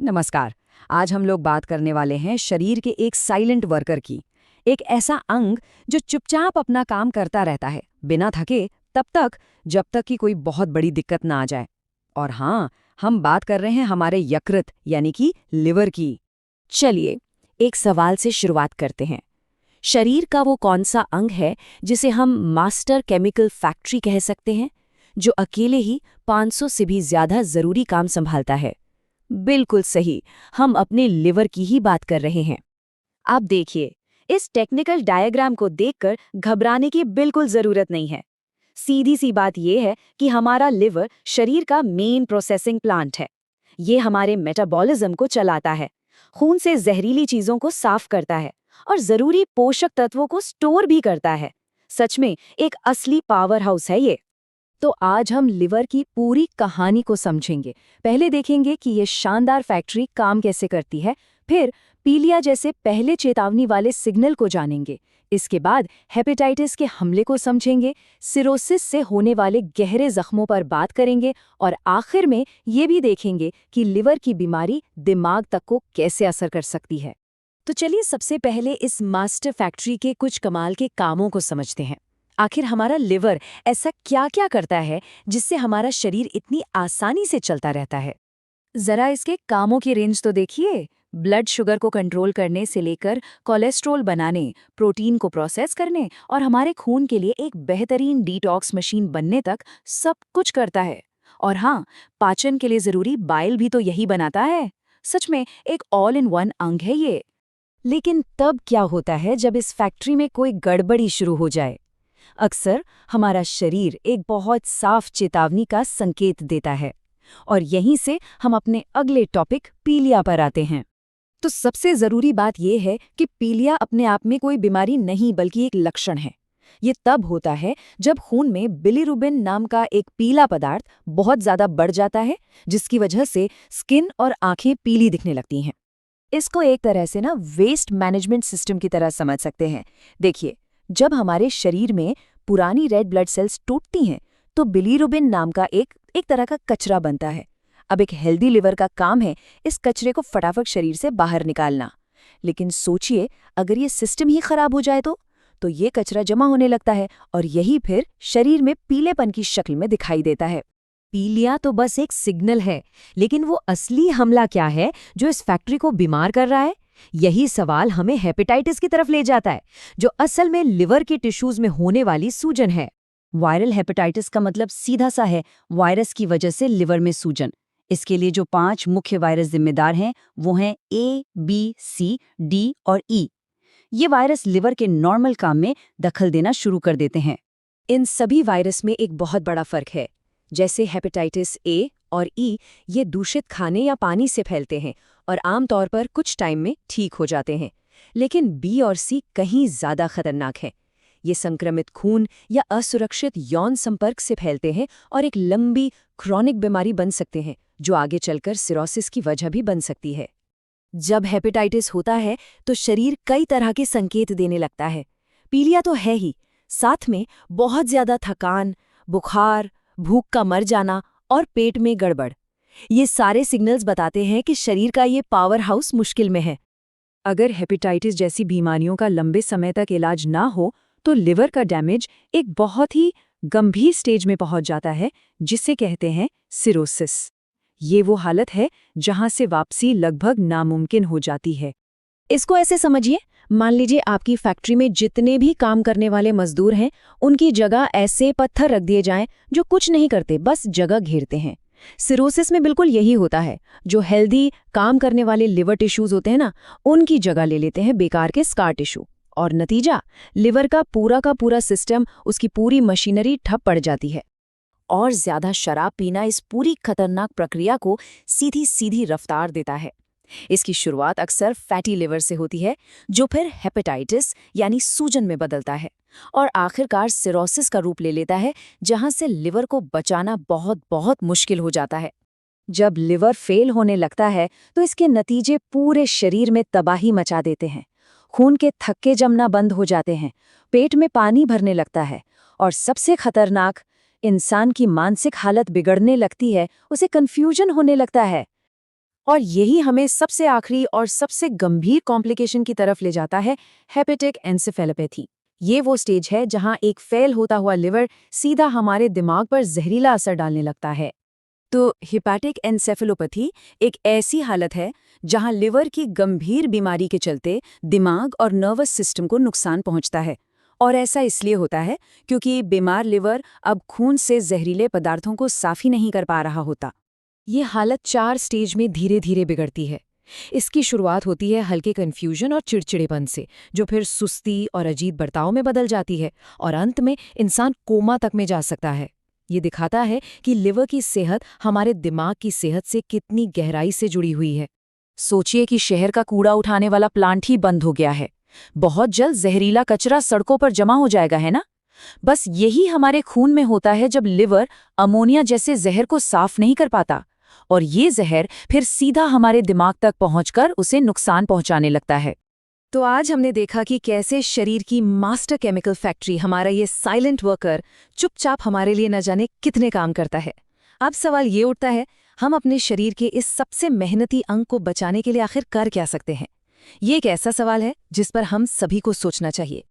नमस्कार। आज हम लोग बात करने वाले हैं शरीर के एक साइलेंट वर्कर की। एक ऐसा अंग जो चुपचाप अपना काम करता रहता है बिना थके तब तक जब तक कि कोई बहुत बड़ी दिक्कत ना आ जाए। और हाँ, हम बात कर रहे हैं हमारे यकृत यानी कि लिवर की। चलिए, एक सवाल से शुरुआत करते हैं। शरीर का वो कौन सा अंग है जिसे हम मास्टर केमिकल फैक्ट्री कह सकते हैं, जो अकेले ही 500 से भी ज्यादा जरूरी काम संभालता है? बिल्कुल सही, हम अपने लिवर की ही बात कर रहे हैं। आप देखिए, इस टेक्निकल डायग्राम को देखकर घबराने की बिल्कुल जरूरत नहीं है। सीधी सी बात यह है कि हमारा लिवर शरीर का मेन प्रोसेसिंग प्लांट है। ये हमारे मेटाबॉलिज्म को चलाता है, खून से जहरीली चीजों को साफ करता है और जरूरी पोषक तत्वों को स्टोर भी करता है। सच में एक असली पावर हाउस है ये। तो आज हम लिवर की पूरी कहानी को समझेंगे। पहले देखेंगे कि ये शानदार फैक्ट्री काम कैसे करती है, फिर पीलिया जैसे पहले चेतावनी वाले सिग्नल को जानेंगे। इसके बाद हेपेटाइटिस के हमले को समझेंगे, सिरोसिस से होने वाले गहरे जख्मों पर बात करेंगे और आखिर में ये भी देखेंगे कि लिवर की बीमारी दिमाग तक को कैसे असर कर सकती है। तो चलिए सबसे पहले इस मास्टर फैक्ट्री के कुछ कमाल के कामों को समझते हैं। आखिर हमारा लिवर ऐसा क्या-क्या करता है जिससे हमारा शरीर इतनी आसानी से चलता रहता है? जरा इसके कामों की रेंज तो देखिए। ब्लड शुगर को कंट्रोल करने से लेकर कोलेस्ट्रॉल बनाने, प्रोटीन को प्रोसेस करने और हमारे खून के लिए एक बेहतरीन डिटॉक्स मशीन बनने तक सब कुछ करता है। और हाँ, पाचन के लिए जरूरी बाइल भी तो यही बनाता है। सच में एक ऑल इन वन अंग है ये। लेकिन तब क्या होता है जब इस फैक्ट्री में कोई गड़बड़ी शुरू हो जाए? अक्सर हमारा शरीर एक बहुत साफ चेतावनी का संकेत देता है। और यहीं से हम अपने अगले टॉपिक पीलिया पर आते हैं। तो सबसे जरूरी बात यह है कि पीलिया अपने आप में कोई बीमारी नहीं बल्कि एक लक्षण है। ये तब होता है जब खून में बिलीरुबिन नाम का एक पीला पदार्थ बहुत ज्यादा बढ़ जाता है, जिसकी वजह से स्किन और आंखें पीली दिखने लगती हैं। इसको एक तरह से ना वेस्ट मैनेजमेंट सिस्टम की तरह समझ सकते हैं। देखिए, जब हमारे शरीर में पुरानी रेड ब्लड सेल्स टूटती हैं तो बिलीरुबिन नाम का एक तरह का कचरा बनता है। अब एक हेल्दी लिवर का काम है इस कचरे को फटाफट शरीर से बाहर निकालना। लेकिन सोचिए, अगर ये सिस्टम ही खराब हो जाए तो ये कचरा जमा होने लगता है और यही फिर शरीर में पीलेपन की शक्ल में दिखाई देता है। पीलिया तो बस एक सिग्नल है, लेकिन वो असली हमला क्या है जो इस फैक्ट्री को बीमार कर रहा है? यही सवाल हमें हेपेटाइटिस की तरफ ले जाता है, जो असल में लिवर के टिश्यूज में होने वाली सूजन है। वायरल हेपेटाइटिस का मतलब सीधा सा है वायरस की वजह से लिवर में सूजन। इसके लिए जो 5 मुख्य वायरस जिम्मेदार हैं वो हैं A, B, C, D और E। ये वायरस लिवर के नॉर्मल काम में दखल देना शुरू कर देते हैं। इन सभी वायरस में एक बहुत बड़ा फर्क है। जैसे हेपेटाइटिस A और E ये दूषित खाने या पानी से फैलते हैं और आमतौर पर कुछ टाइम में ठीक हो जाते हैं। लेकिन B और C कहीं ज्यादा खतरनाक है। ये संक्रमित खून या असुरक्षित यौन संपर्क से फैलते हैं और एक लंबी क्रॉनिक बीमारी बन सकते हैं, जो आगे चलकर सिरोसिस की वजह भी बन सकती है। जब हेपेटाइटिस होता है तो शरीर कई तरह के संकेत देने लगता है। पीलिया तो है ही, साथ में बहुत ज्यादा थकान, बुखार, भूख का मर जाना और पेट में गड़बड़। ये सारे सिग्नल्स बताते हैं कि शरीर का ये पावर हाउस मुश्किल में है। अगर हेपेटाइटिस जैसी बीमारियों का लंबे समय तक इलाज ना हो तो लिवर का डैमेज एक बहुत ही गंभीर स्टेज में पहुंच जाता है, जिसे कहते हैं सिरोसिस। ये वो हालत है जहां से वापसी लगभग नामुमकिन हो जाती है। इसको ऐसे समझिए, मान लीजिए आपकी फैक्ट्री में जितने भी काम करने वाले मजदूर हैं, उनकी जगह ऐसे पत्थर रख दिए जाएं जो कुछ नहीं करते, बस जगह घेरते हैं। सिरोसिस में बिल्कुल यही होता है। जो हेल्दी काम करने वाले लिवर टिश्यूज होते हैं ना, उनकी जगह ले लेते हैं बेकार के स्कार टिश्यू। और नतीजा, लिवर का पूरा सिस्टम, उसकी पूरी मशीनरी ठप पड़ जाती है। और ज्यादा शराब पीना इस पूरी खतरनाक प्रक्रिया को सीधी सीधी रफ्तार देता है। इसकी शुरुआत अक्सर फैटी लिवर से होती है, जो फिर हेपेटाइटिस यानी सूजन में बदलता है और आखिरकार सिरोसिस का रूप ले लेता है, जहां से लिवर को बचाना बहुत बहुत मुश्किल हो जाता है। जब लिवर फेल होने लगता है तो इसके नतीजे पूरे शरीर में तबाही मचा देते हैं। खून के थक्के जमना बंद हो जाते हैं, पेट में पानी भरने लगता है और सबसे खतरनाक, इंसान की मानसिक हालत बिगड़ने लगती है, उसे कन्फ्यूजन होने लगता है। और यही हमें सबसे आखिरी और सबसे गंभीर कॉम्प्लिकेशन की तरफ ले जाता है, हेपेटिक एन्सेफेलोपैथी। ये वो स्टेज है जहां एक फेल होता हुआ लिवर सीधा हमारे दिमाग पर जहरीला असर डालने लगता है। तो हिपैटिक एन्सेफेलोपैथी एक ऐसी हालत है जहां लिवर की गंभीर बीमारी के चलते दिमाग और नर्वस सिस्टम को नुकसान पहुंचता है। और ऐसा इसलिए होता है क्योंकि बीमार लिवर अब खून से जहरीले पदार्थों को साफ ही नहीं कर पा रहा होता। ये हालत 4 स्टेज में धीरे धीरे बिगड़ती है। इसकी शुरुआत होती है हल्के कन्फ्यूजन और चिड़चिड़ेपन से, जो फिर सुस्ती और अजीब बर्ताव में बदल जाती है, और अंत में इंसान कोमा तक में जा सकता है। ये दिखाता है कि लिवर की सेहत हमारे दिमाग की सेहत से कितनी गहराई से जुड़ी हुई है। सोचिए कि शहर का कूड़ा उठाने वाला प्लांट ही बंद हो गया है। बहुत जल्द जहरीला कचरा सड़कों पर जमा हो जाएगा, है ना? बस यही हमारे खून में होता है जब लिवर अमोनिया जैसे जहर को साफ नहीं कर पाता, और ये जहर फिर सीधा हमारे दिमाग तक पहुंचकर उसे नुकसान पहुंचाने लगता है। तो आज हमने देखा कि कैसे शरीर की मास्टर केमिकल फैक्ट्री, हमारा ये साइलेंट वर्कर, चुपचाप हमारे लिए न जाने कितने काम करता है। अब सवाल ये उठता है, हम अपने शरीर के इस सबसे मेहनती अंग को बचाने के लिए आखिर कर क्या सकते हैं? ये एक ऐसा सवाल है जिस पर हम सभी को सोचना चाहिए।